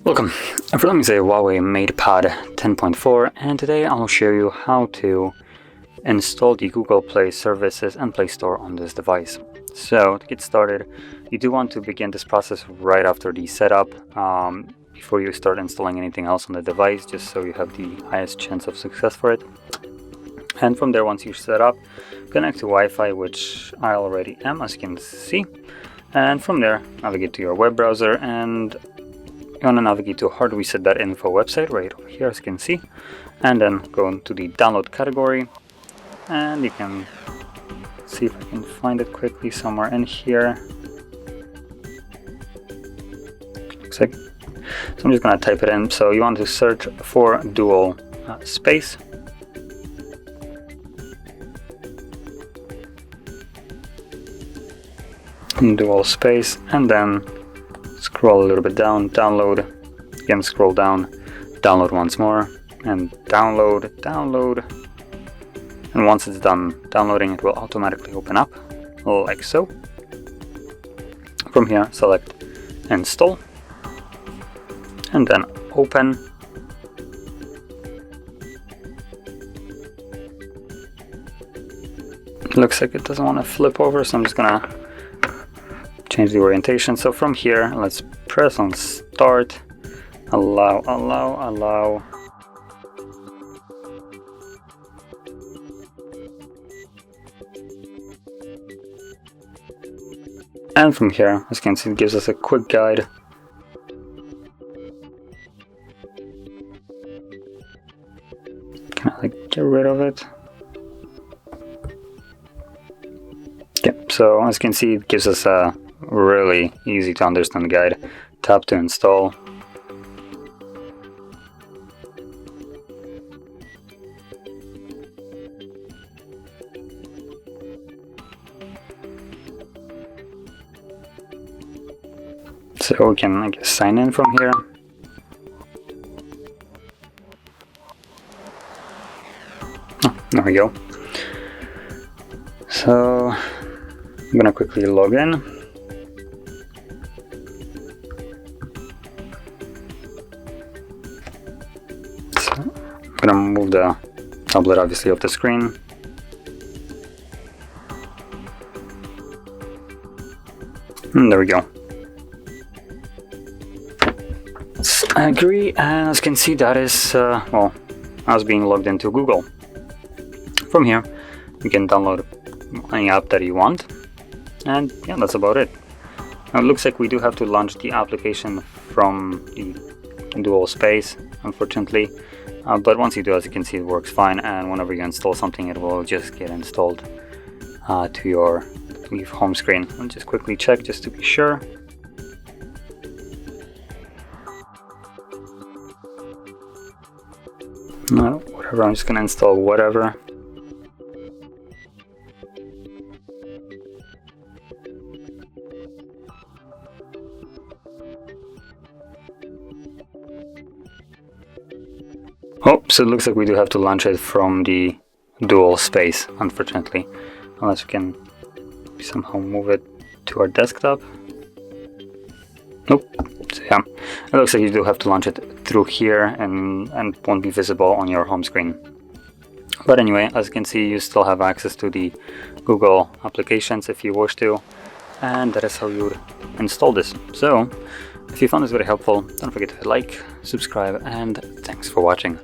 Welcome. For me is a HUAWEI MatePad 10.4, and today I'll show you how to install the Google Play services and Play Store on this device. So to get started, you do want to begin this process right after the setup, before you start installing anything else on the device, just so you have the highest chance of success for it. And from there, once you're set up, connect to Wi-Fi, which I already am, as you can see. And from there, navigate to your web browser, and you want to navigate to HardReset.Info website right over here, as you can see, and then go into the download category, and you can see if I can find it quickly somewhere in here. Looks like, so I'm just going to type it in. So you want to search for dual space. Dual space, and then scroll a little bit down, download, again scroll down, download once more, and download, and once it's done downloading, it will automatically open up, like so. From here, select install, and then open. It looks like it doesn't want to flip over, so I'm just gonna change the orientation. So from here, let's press on start, allow. And from here, as you can see, it gives us a quick guide. Can I get rid of it? Okay, so as you can see, it gives us a really easy to understand guide. Tap to install. So we can, I guess, sign in from here. Oh, there we go. So I'm gonna quickly log in. So I'm gonna move the tablet obviously off the screen. And there we go. I agree, and as you can see, that is, well, as being logged into Google. From here, you can download any app that you want, and yeah, that's about it. Now, it looks like we do have to launch the application from the dual space, unfortunately, but once you do, as you can see, it works fine, and whenever you install something, it will just get installed to your home screen. I'll just quickly check just to be sure. No, whatever, I'm just gonna install whatever. Oh, so it looks like we do have to launch it from the dual space, unfortunately. Unless we can somehow move it to our desktop. Nope. So yeah, it looks like you do have to launch it through here and won't be visible on your home screen. But anyway, as you can see, you still have access to the Google applications if you wish to, and that is how you would install this. So if you found this very helpful, don't forget to like, subscribe, and thanks for watching.